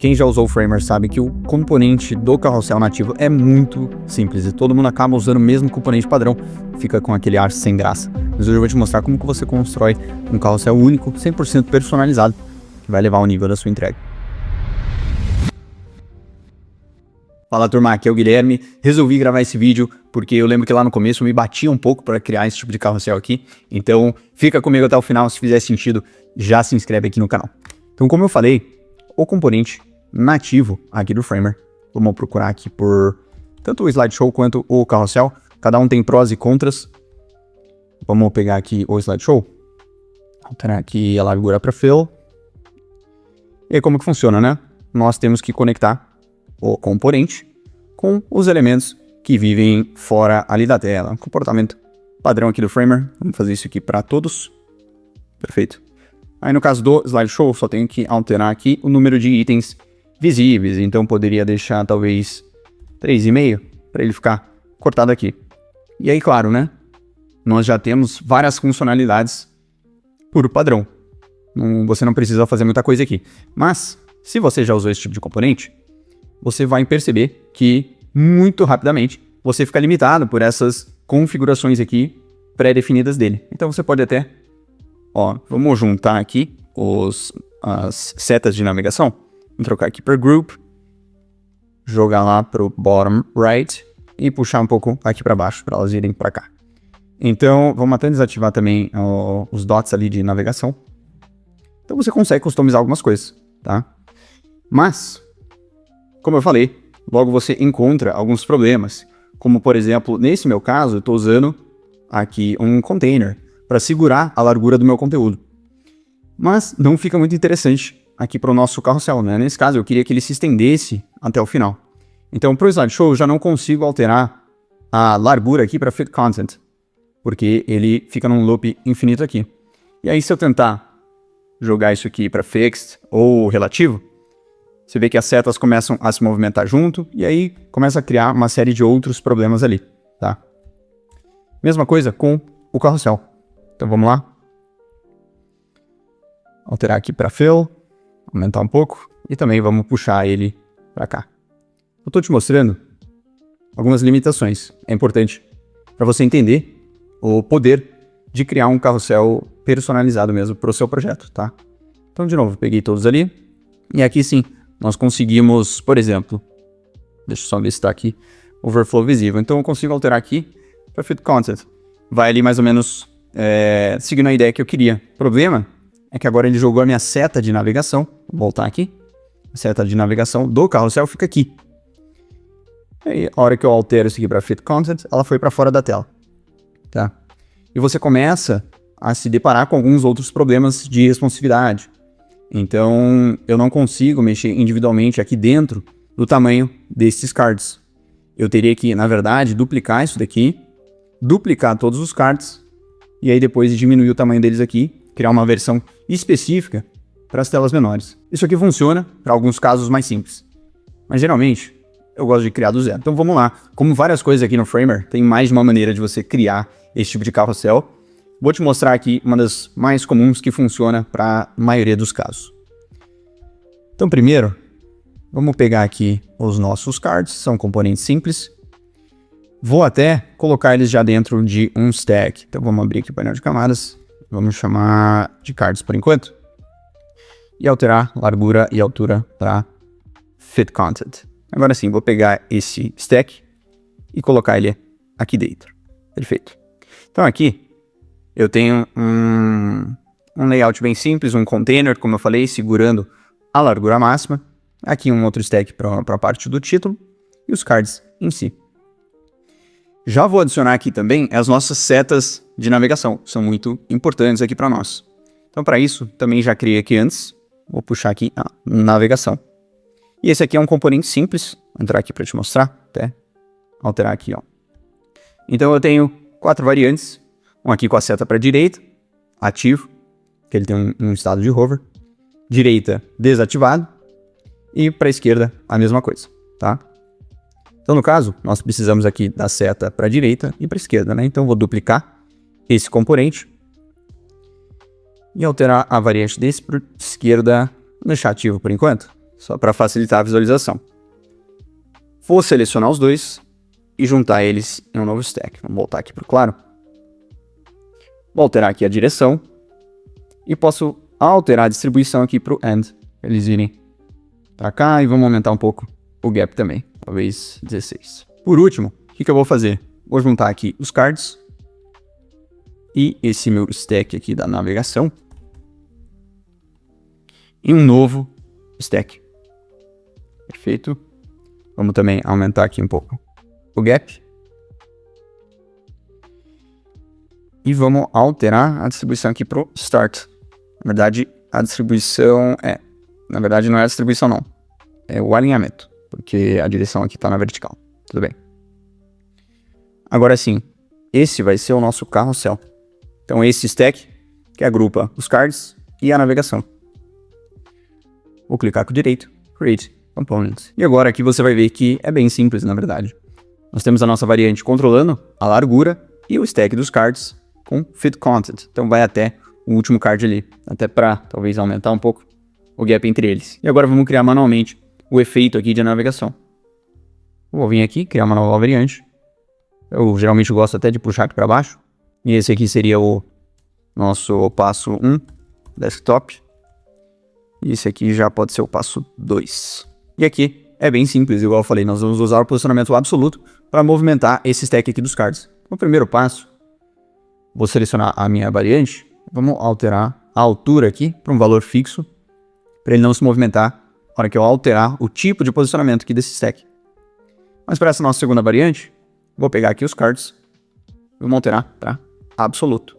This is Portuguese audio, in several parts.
Quem já usou o Framer sabe que o componente do carrossel nativo é muito simples e todo mundo acaba usando o mesmo componente padrão, fica com aquele ar sem graça. Mas hoje eu vou te mostrar como que você constrói um carrossel único, 100% personalizado, que vai levar ao nível da sua entrega. Fala turma, aqui é o Guilherme. Resolvi gravar esse vídeo porque eu lembro que lá no começo eu me batia um pouco para criar esse tipo de carrossel aqui. Então fica comigo até o final, se fizer sentido, já se inscreve aqui no canal. Então como eu falei, o componente nativo aqui do Framer, vamos procurar aqui por tanto o slideshow quanto o carrossel, cada um tem prós e contras. Vamos pegar aqui o slideshow, alterar aqui a largura para fill. E aí como que funciona, né? Nós temos que conectar o componente com os elementos que vivem fora ali da tela. Comportamento padrão aqui do Framer, vamos fazer isso aqui para todos. Perfeito. Aí no caso do slideshow, só tenho que alterar aqui o número de itens visíveis, então poderia deixar talvez 3,5 para ele ficar cortado aqui. E aí, claro, né? Nós já temos várias funcionalidades por padrão. Você não precisa fazer muita coisa aqui. Mas, se você já usou esse tipo de componente, você vai perceber que, muito rapidamente, você fica limitado por essas configurações aqui pré-definidas dele. Então você pode até, vamos juntar aqui as setas de navegação. Vou trocar aqui por group, jogar lá para o bottom right e puxar um pouco aqui para baixo para elas irem para cá. Então vamos até desativar também os dots ali de navegação. Então você consegue customizar algumas coisas, tá? Mas, como eu falei, logo você encontra alguns problemas, como por exemplo, nesse meu caso, eu estou usando aqui um container para segurar a largura do meu conteúdo. Mas não fica muito interessante aqui para o nosso carrossel, né? Nesse caso, eu queria que ele se estendesse até o final. Então, para o slideshow, eu já não consigo alterar a largura aqui para fit content, porque ele fica num loop infinito aqui. E aí, se eu tentar jogar isso aqui para fixed ou relativo, você vê que as setas começam a se movimentar junto, e aí começa a criar uma série de outros problemas ali, tá? Mesma coisa com o carrossel. Então, vamos lá. Alterar aqui para fill. Aumentar um pouco e também vamos puxar ele para cá. Eu estou te mostrando algumas limitações. É importante para você entender o poder de criar um carrossel personalizado mesmo para o seu projeto, tá? Então, de novo, peguei todos ali e aqui sim, nós conseguimos, por exemplo, deixa eu só ver se está aqui, overflow visível. Então, eu consigo alterar aqui para fit content. Vai ali mais ou menos seguindo a ideia que eu queria. O problema é que agora ele jogou a minha seta de navegação. Vou voltar aqui. A seta de navegação do carrossel fica aqui. E aí, a hora que eu altero isso aqui para fit content, ela foi para fora da tela. Tá? E você começa a se deparar com alguns outros problemas de responsividade. Então, eu não consigo mexer individualmente aqui dentro do tamanho desses cards. Eu teria que, na verdade, duplicar isso daqui, duplicar todos os cards, e aí depois diminuir o tamanho deles aqui, criar uma versão específica para as telas menores. Isso aqui funciona para alguns casos mais simples, mas geralmente eu gosto de criar do zero. Então vamos lá, como várias coisas aqui no Framer, tem mais de uma maneira de você criar esse tipo de carrossel. Vou te mostrar aqui uma das mais comuns que funciona para a maioria dos casos. Então primeiro, vamos pegar aqui os nossos cards, são componentes simples. Vou até colocar eles já dentro de um stack. Então vamos abrir aqui o painel de camadas. Vamos chamar de cards por enquanto. E alterar largura e altura para fit content. Agora sim, vou pegar esse stack e colocar ele aqui dentro. Perfeito. Então aqui eu tenho um layout bem simples, um container, como eu falei, segurando a largura máxima. Aqui um outro stack para a parte do título e os cards em si. Já vou adicionar aqui também as nossas setas de navegação, são muito importantes aqui para nós. Então para isso, também já criei aqui antes, vou puxar aqui a navegação. E esse aqui é um componente simples, vou entrar aqui para te mostrar, até alterar aqui, ó. Então eu tenho 4 variantes, um aqui com a seta para a direita, ativo, que ele tem um estado de hover, direita desativado, e para a esquerda a mesma coisa, tá? Então, no caso, nós precisamos aqui da seta para a direita e para a esquerda, né? Então, vou duplicar esse componente e alterar a variante desse para esquerda, deixar ativo por enquanto. só para facilitar a visualização. Vou selecionar os dois e juntar eles em um novo stack. Vamos voltar aqui para o claro. Vou alterar aqui a direção e posso alterar a distribuição aqui para o end, para eles irem para cá, e vamos aumentar um pouco o gap também, talvez 16. Por último, o que eu vou fazer? Vou juntar aqui os cards e esse meu stack aqui da navegação em um novo stack. Perfeito. Vamos também aumentar aqui um pouco o gap. E vamos alterar a distribuição aqui para o start. Na verdade, a distribuição na verdade, não é a distribuição, não. É o alinhamento, porque a direção aqui está na vertical. Tudo bem. Agora sim, esse vai ser o nosso carrossel. Então, esse stack que agrupa os cards e a navegação. Vou clicar com o direito, Create Components. E agora aqui você vai ver que é bem simples, na verdade. Nós temos a nossa variante controlando a largura e o stack dos cards com Fit Content. Então, vai até o último card ali, até para talvez aumentar um pouco o gap entre eles. E agora vamos criar manualmente o efeito aqui de navegação. Vou vir aqui, criar uma nova variante. Eu geralmente gosto até de puxar aqui para baixo. E esse aqui seria o nosso passo 1, desktop. E esse aqui já pode ser o passo 2. E aqui é bem simples, igual eu falei, nós vamos usar o posicionamento absoluto para movimentar esse stack aqui dos cards. No primeiro passo, vou selecionar a minha variante. Vamos alterar a altura aqui para um valor fixo, para ele não se movimentar na hora que eu alterar o tipo de posicionamento aqui desse stack. Mas para essa nossa segunda variante, vou pegar aqui os cards e vamos alterar para absoluto.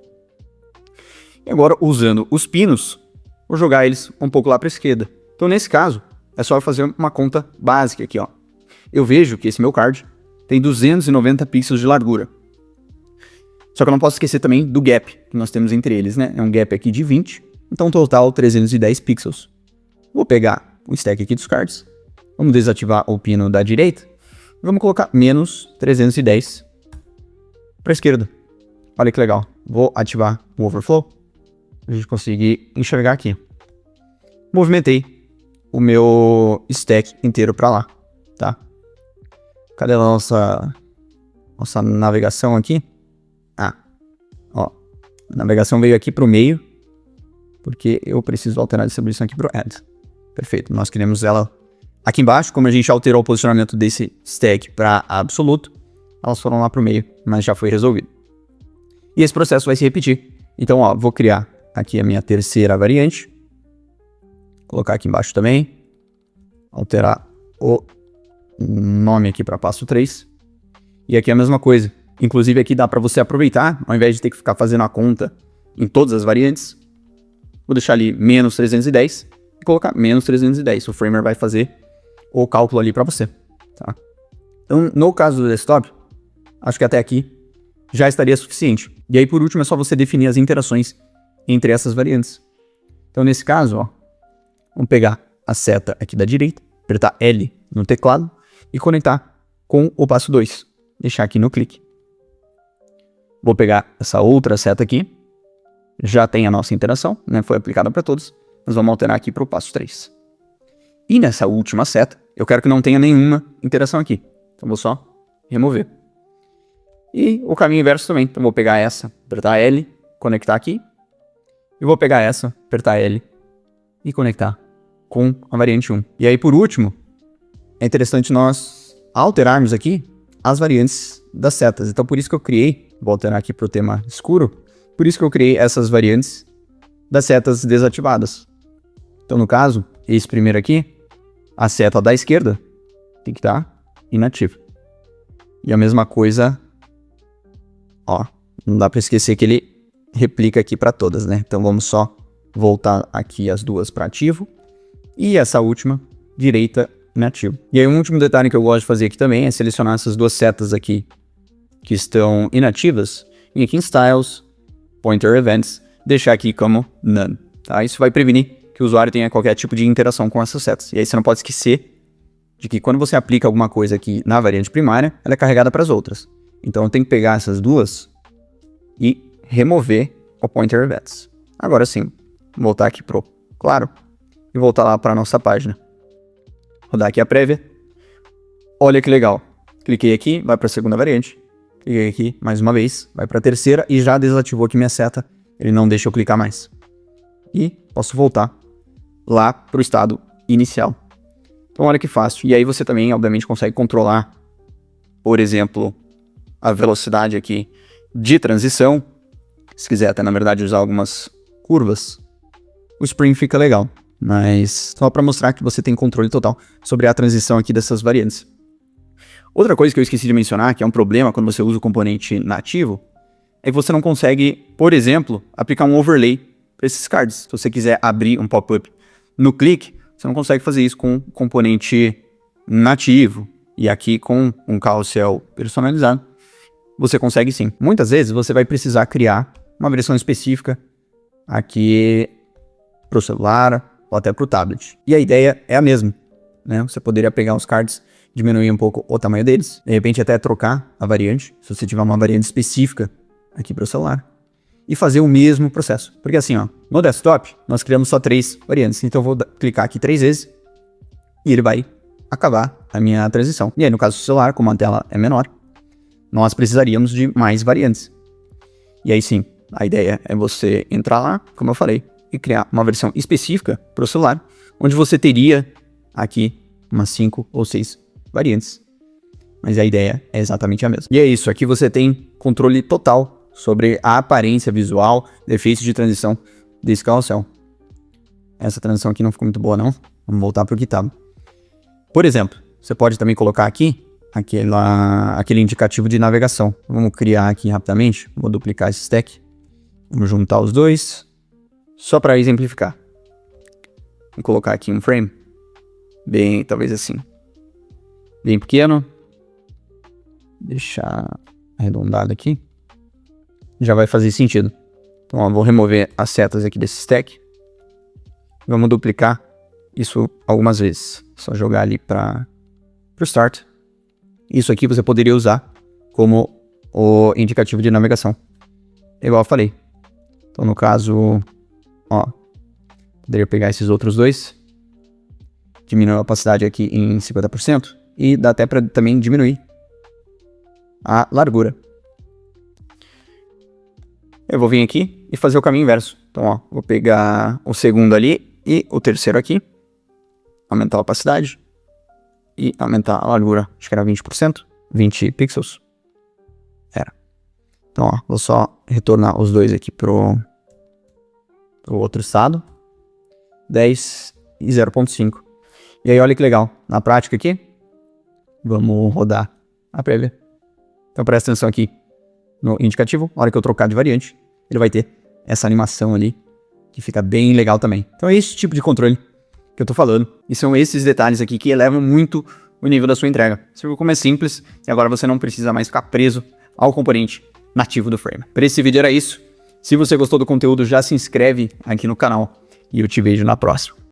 E agora, usando os pinos, vou jogar eles um pouco lá para a esquerda. Então, nesse caso, é só eu fazer uma conta básica aqui, ó. Eu vejo que esse meu card tem 290 pixels de largura. Só que eu não posso esquecer também do gap que nós temos entre eles, né? É um gap aqui de 20, então total 310 pixels. Vou pegar o stack aqui dos cards, vamos desativar o pino da direita, e vamos colocar menos 310 para a esquerda. Olha que legal. Vou ativar o overflow, para a gente conseguir enxergar aqui. Movimentei o meu stack inteiro para lá, tá? Cadê a nossa navegação aqui? Ó, a navegação veio aqui para o meio, porque eu preciso alterar a distribuição aqui para o end. Perfeito, nós queremos ela aqui embaixo. Como a gente alterou o posicionamento desse stack para absoluto, elas foram lá para o meio, mas já foi resolvido. E esse processo vai se repetir. Então, ó, vou criar aqui a minha terceira variante, colocar aqui embaixo também, alterar o nome aqui para passo 3, e aqui é a mesma coisa. Inclusive aqui dá para você aproveitar, ao invés de ter que ficar fazendo a conta em todas as variantes, vou deixar ali menos 310 e colocar menos 310. O Framer vai fazer o cálculo ali para você, tá? Então, no caso do desktop, acho que até aqui já estaria suficiente. E aí, por último, é só você definir as interações entre essas variantes. Então, nesse caso, ó, vamos pegar a seta aqui da direita, apertar L no teclado e conectar com o passo 2. Deixar aqui no clique. Vou pegar essa outra seta aqui. Já tem a nossa interação, né? Foi aplicada para todos. Nós vamos alterar aqui para o passo 3. E nessa última seta, eu quero que não tenha nenhuma interação aqui. Então, vou só remover. E o caminho inverso também. Então, vou pegar essa, apertar L, conectar aqui. E vou pegar essa, apertar L e conectar com a variante 1. E aí, por último, é interessante nós alterarmos aqui as variantes das setas. Então, por isso que eu criei, vou alterar aqui para o tema escuro, por isso que eu criei essas variantes das setas desativadas. Então, no caso, esse primeiro aqui, a seta da esquerda tem que estar inativa. E a mesma coisa, ó, não dá para esquecer que ele replica aqui para todas, né? Então, vamos só voltar aqui as duas para ativo e essa última, direita, inativo. E aí, um último detalhe que eu gosto de fazer aqui também é selecionar essas duas setas aqui que estão inativas, e aqui em Styles, Pointer Events, deixar aqui como None, tá? Isso vai prevenir que o usuário tenha qualquer tipo de interação com essas setas. E aí você não pode esquecer de que quando você aplica alguma coisa aqui na variante primária, ela é carregada para as outras. Então eu tenho que pegar essas duas e remover o Pointer Events. Agora sim, voltar aqui pro claro e voltar lá para a nossa página. rodar aqui a prévia. Olha que legal. Cliquei aqui, vai para a segunda variante. Cliquei aqui mais uma vez, vai para a terceira e já desativou aqui minha seta. Ele não deixa eu clicar mais. E posso voltar lá para o estado inicial. Então olha que fácil. E aí você também, obviamente, consegue controlar, por exemplo, a velocidade aqui de transição. Se quiser até, na verdade, usar algumas curvas, o Spring fica legal. Mas só para mostrar que você tem controle total sobre a transição aqui dessas variantes. Outra coisa que eu esqueci de mencionar, que é um problema quando você usa o componente nativo, é que você não consegue, por exemplo, aplicar um overlay para esses cards. Se você quiser abrir um pop-up no clique, você não consegue fazer isso com o componente nativo. E aqui com um carrossel personalizado, você consegue sim. Muitas vezes você vai precisar criar uma versão específica aqui para o celular ou até para o tablet. E a ideia é a mesma, né? Você poderia pegar os cards, diminuir um pouco o tamanho deles, de repente até trocar a variante, se você tiver uma variante específica aqui para o celular, e fazer o mesmo processo. Porque assim, ó, no desktop, nós criamos só 3 variantes, então eu vou clicar aqui 3 vezes e ele vai acabar a minha transição. E aí, no caso do celular, como a tela é menor, nós precisaríamos de mais variantes. E aí sim, a ideia é você entrar lá, como eu falei, e criar uma versão específica para o celular, onde você teria aqui umas 5 ou 6 variantes. Mas a ideia é exatamente a mesma. E é isso, aqui você tem controle total sobre a aparência visual, defeitos de transição desse carrossel. Essa transição aqui não ficou muito boa não, vamos voltar para o que estava. Por exemplo, você pode também colocar aqui aquele indicativo de navegação. Vamos criar aqui rapidamente, vou duplicar esse stack, vamos juntar os dois, só para exemplificar. Vou colocar aqui um frame, bem, talvez assim, bem pequeno, deixar arredondado aqui, já vai fazer sentido. Então, ó, vou remover as setas aqui desse stack, vamos duplicar isso algumas vezes, só jogar ali para o start. Isso aqui você poderia usar como o indicativo de navegação, igual eu falei. Então, no caso, ó, poderia pegar esses outros dois, diminuir a opacidade aqui em 50% e dá até para também diminuir a largura. Eu vou vir aqui e fazer o caminho inverso. Então, ó, vou pegar o segundo ali e o terceiro aqui, aumentar a opacidade e aumentar a largura, acho que era 20%, 20 pixels. Era. Então, ó, vou só retornar os dois aqui pro outro estado, 10 e 0.5. E aí, olha que legal, na prática aqui, vamos rodar a prévia. Então, presta atenção aqui no indicativo, na hora que eu trocar de variante, ele vai ter essa animação ali, que fica bem legal também. Então, é esse tipo de controle que eu tô falando, e são esses detalhes aqui que elevam muito o nível da sua entrega. Você viu como é simples, e agora você não precisa mais ficar preso ao componente nativo do Frame. Para esse vídeo era isso. Se você gostou do conteúdo, já se inscreve aqui no canal, e eu te vejo na próxima.